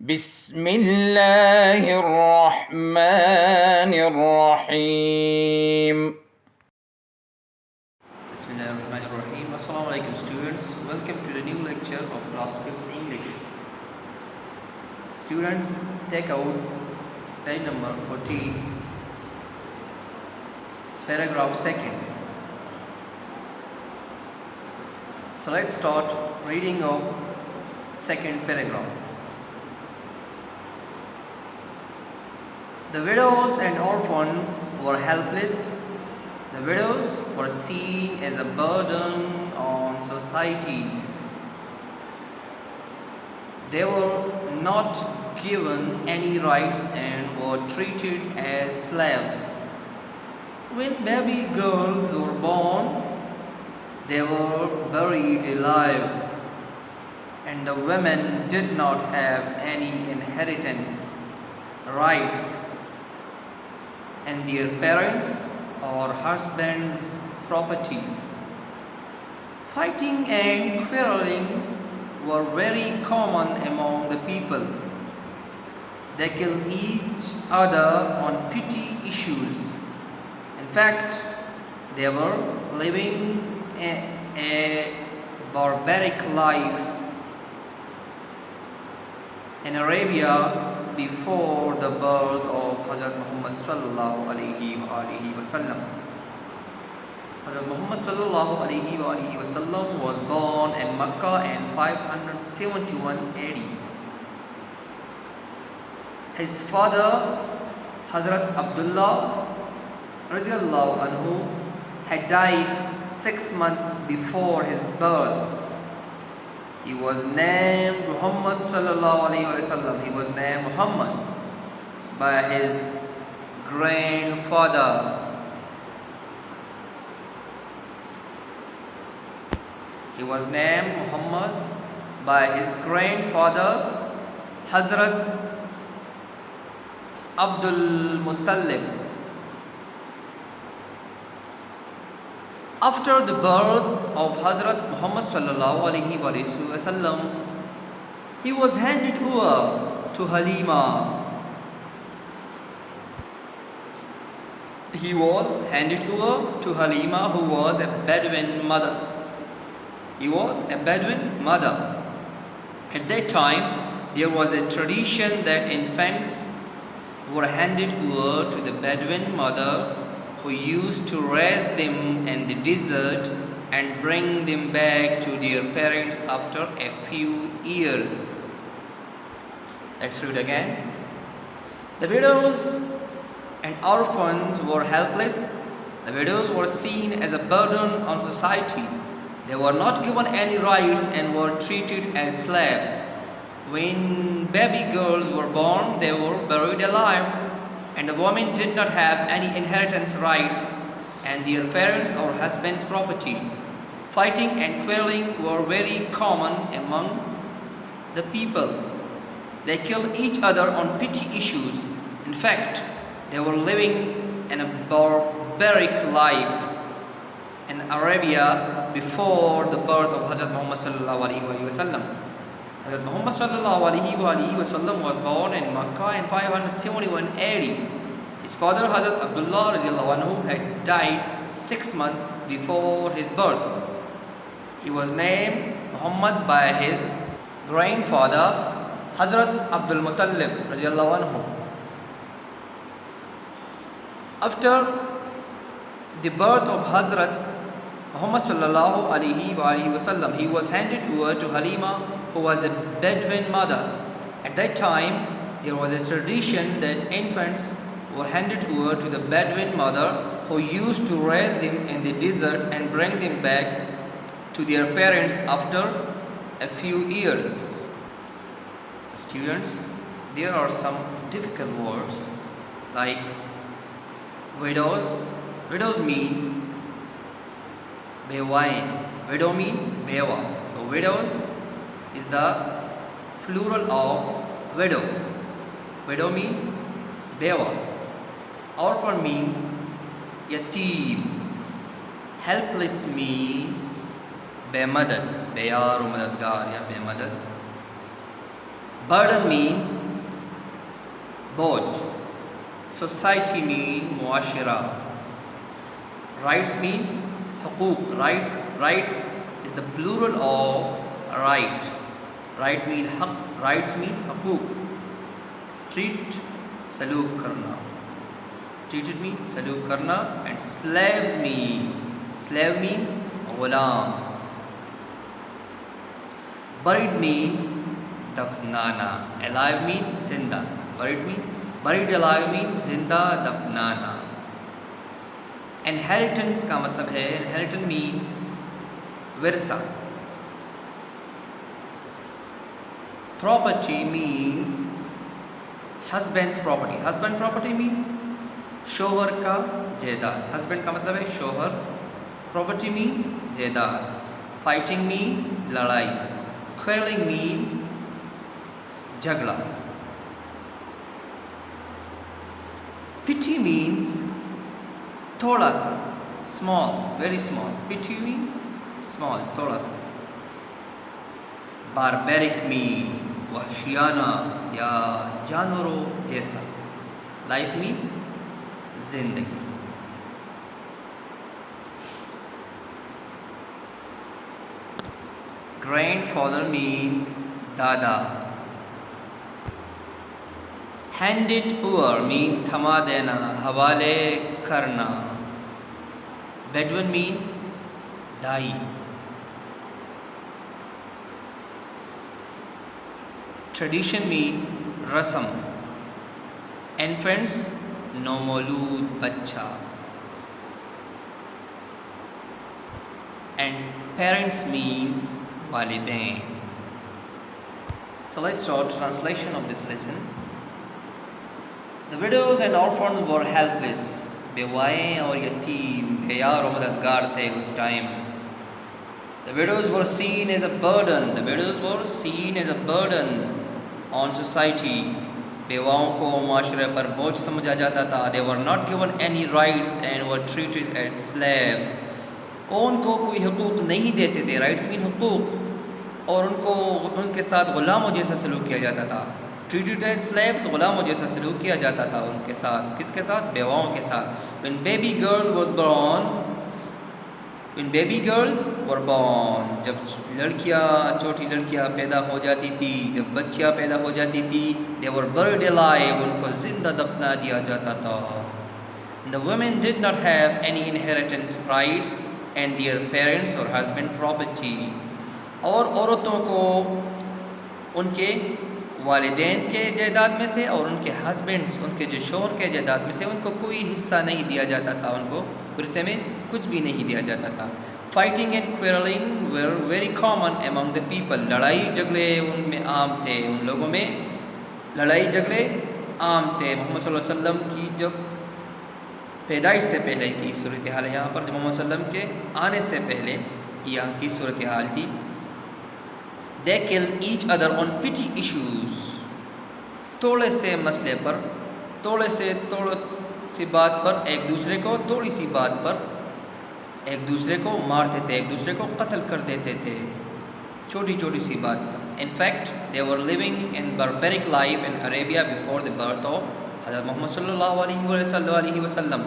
بسم الله الرحمن الرحيم. Bismillahirrahmanirrahim. Assalamu alaikum students. Welcome to the new lecture of class 5th English. Students, take out page number 14, paragraph 2nd. So let's start reading of second paragraph. The widows and orphans were helpless. The widows were seen as a burden on society. They were not given any rights and were treated as slaves. When baby girls were born, they were buried alive, and the women did not have any inheritance rights, and their parents or husbands' property. Fighting and quarreling were very common among the people. They killed each other on petty issues. In fact, they were living a barbaric life in Arabia before the birth of Hazrat Muhammad sallallahu alaihi wasallam. Hazrat Muhammad sallallahu alaihi wasallam was born in Mecca in 571 AD. His father, Hazrat Abdullah radiallahu anhu, had died 6 months before his birth. He was named Muhammad sallallahu alaihi wasallam. He was named Muhammad by his grandfather. He was named Muhammad by his grandfather, Hazrat Abdul Muttalib. After the birth of Hazrat Muhammad sallallahu alaihi wasallam, he was handed over to Halima. He was handed over to Halima, who was a Bedouin mother. He was a Bedouin mother. At that time, there was a tradition that infants were handed over to the Bedouin mother, who used to raise them in the desert and bring them back to their parents after a few years. Let's read again. The widows and orphans were helpless. The widows were seen as a burden on society. They were not given any rights and were treated as slaves. When baby girls were born, they were buried alive, and the women did not have any inheritance rights, and their parents or husbands' property. Fighting and quarreling were very common among the people. They killed each other on petty issues. In fact, they were living in a barbaric life in Arabia before the birth of Hazrat Muhammad sallallahu alaihi wasallam. Hazrat Muhammad sallallahu alaihi wasallam was born in Makkah in 571 AD. His father, Hazrat Abdullah radiallahu anhu, had died 6 months before his birth. He was named Muhammad by his grandfather, Hazrat Abdul Muttalib radiallahu anhu. After the birth of Hazrat Muhammad sallallahu alaihi wasallam, he was handed over to Halima, who was a Bedouin mother. At that time, there was a tradition that infants were handed over to the Bedouin mother, who used to raise them in the desert and bring them back to their parents after a few years. Students, there are some difficult words like widows. Widows means bewain. Widow means bewa. So widows is the plural of widow. Widow mean bewa. Orphan mean yatim. Helpless mean bemadad. Beyar madadgar ya bemadad. Burden means boj. Society means muashira. Rights mean huquq. Rights is the plural of right. Right mean haq. Rights mean huquq. Treat, saluk karna. Treated mean saluk karna. And slave mean ghulam. Buried mean dafnana. Alive mean zinda. Buried alive mean zinda dafnana. Inheritance کا مطلب ہے inheritance mean ورثہ. Property means husband's property. Husband property means شوہر کا جائیداد. Husband کا مطلب ہے شوہر. Property mean جائیداد. Fighting mean لڑائی. Quarreling mean جھگڑا. Pity means تھوڑا سا. Small, very small. Pity mean small, تھوڑا سا. Barbaric mean وحشیانہ یا جانوروں جیسا. Life mean زندگی. Grandfather means دادا. Hand it over mean تھما دینا, حوالے کرنا. Bedouin mean دائی. Tradition mean رسم. Infants نومولود بچہ. And parents means والدین. So let's start translation of this lesson. The widows and orphans were helpless. بیوائیں اور یتیم بے یار و مددگار تھے اس time. The widows were seen as a burden. The widows were seen as a burden on society. بیواؤں کو معاشرے پر بوجھ سمجھا جاتا تھا. They were not given any rights and were treated as slaves. ان کو کوئی حقوق نہیں دیتے تھے. Rights mean حقوق. اور ان کے ساتھ غلاموں جیسا سلوک کیا جاتا تھا. Treated as slaves, غلاموں جیسا سلوک کیا جاتا تھا ان کے ساتھ. کس کے ساتھ؟ بیواؤں کے ساتھ. When baby girls were born, جب چھوٹی لڑکیاں پیدا ہو جاتی تھی, جب بچیاں پیدا ہو جاتی تھی, they were buried alive, ان کو زندہ دفنا دیا جاتا تھا. The women did not have any inheritance rights and their parents or husband property. اور عورتوں کو ان کے والدین کے جائیداد میں سے اور ان کے ہسبینڈس, ان کے جو شوہر کے جائیداد میں سے ان کو کوئی حصہ نہیں دیا جاتا تھا. ان کو ورثے میں کچھ بھی نہیں دیا جاتا تھا. Fighting and quarreling were very common among the people. لڑائی جھگڑے ان میں عام تھے. ان لوگوں میں لڑائی جھگڑے عام تھے. محمد صلی اللہ علیہ وسلم کی جب پیدائش سے پہلے کی صورتحال ہے یہاں پر, جب محمد صلی اللہ علیہ وسلم کے آنے سے پہلے یہاں کی صورتحال تھی. They killed each other on petty issues. تھوڑے سے مسئلے پر, تھوڑی سی بات پر ایک دوسرے کو, تھوڑی سی بات پر ایک دوسرے کو مارتے تھے, ایک دوسرے کو قتل کر دیتے تھے, چھوٹی سی بات پر. In fact, they were living in barbaric life in Arabia before the birth of حضرت محمد صلی اللہ علیہ وسلم.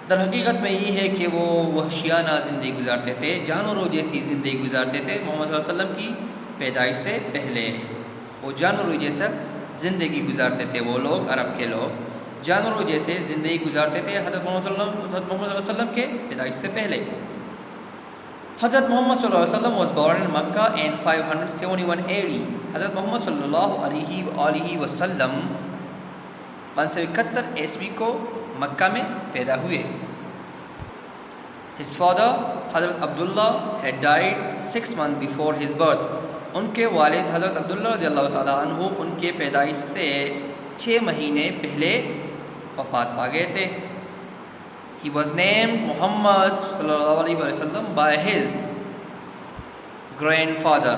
در حقیقت میں یہ ہے کہ وہ وحشیانہ زندگی گزارتے تھے, جانوروں جیسی زندگی گزارتے تھے. محمد صلی اللہ علیہ وسلم کی پیدائش سے پہلے وہ جانوروں جیسا زندگی گزارتے تھے. وہ لوگ, عرب کے لوگ, جانوروں جیسے زندگی گزارتے تھے حضرت محمد صلی اللہ علیہ وسلم کے پیدائش سے پہلے. حضرت محمد صلی اللہ علیہ وسلم was born in Makkah in 571 AD. حضرت محمد صلی اللہ علیہ وسلم 571 عیسوی کو مکہ میں پیدا ہوئے. His father, حضرت عبداللہ, had died 6 months before his birth. ان کے والد حضرت عبداللہ رضی اللہ تعالیٰ عنہ ان کے پیدائش سے 6 مہینے پہلے وفات پا گئے تھے. He was named محمد صلی اللہ علیہ وسلم by his grandfather.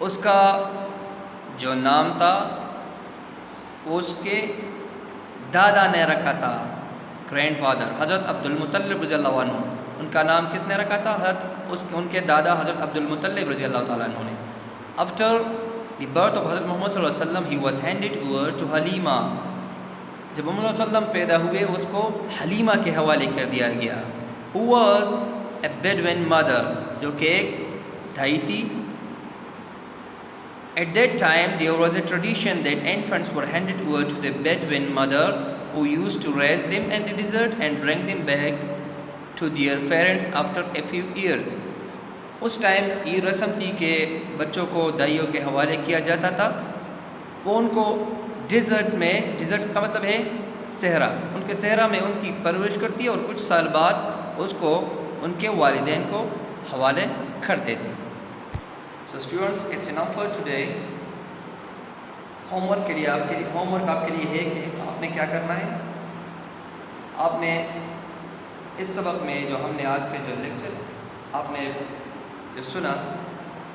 اس کا جو نام تھا وہ اس کے دادا نے رکھا تھا. گرینڈ فادر حضرت عبد المطلب رضی اللہ عنہ, ان کا نام کس نے رکھا تھا؟ ان کے دادا حضرت عبد المطلب رضی اللہ تعالیٰ عنہ نے. After the birth of Hazrat Muhammad sallallahu alaihi wasallam, he was handed over to Halima. جب محمد صلی اللہ علیہ وسلم پیدا ہوئے اس کو حلیمہ کے حوالے کر دیا گیا. Who was a Bedouin mother, جو کہ ایک دھائی تھی. At that time there was a tradition that infants were handed over to the Bedouin mother who used to raise them in the desert and bring them back to their parents after a few years. اس time یہ رسم تھی کہ بچوں کو دائیوں کے حوالے کیا جاتا تھا. وہ ان کو ڈیزرٹ میں، ڈیزرٹ کا مطلب ہے صحرا، ان کے صحرا میں ان کی پرورش کرتی اور کچھ سال بعد اس کو ان کے والدین کو حوالے کر دیتی. So students, it's enough for today. Home work کے لیے آپ کے لیے ہے کہ آپ نے کیا کرنا ہے. آپ نے اس سبق میں جو ہم نے آج کے جو لیکچر آپ نے جو سنا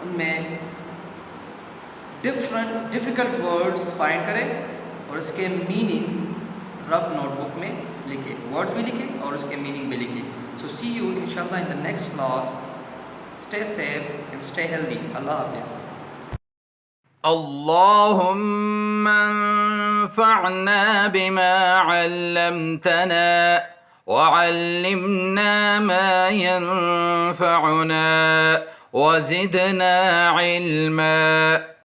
ان میں ڈیفیکلٹ ورڈز فائنڈ کریں اور اس کے میننگ رف نوٹ بک میں لکھیں، ورڈز بھی لکھیں اور اس کے میننگ بھی لکھیں. سو سی یو انشاءاللہ in the next class. Stay safe and stay healthy. Allah Hafiz. اللهم انفعنا بما علمتنا وعلمنا ما ينفعنا وزدنا علما.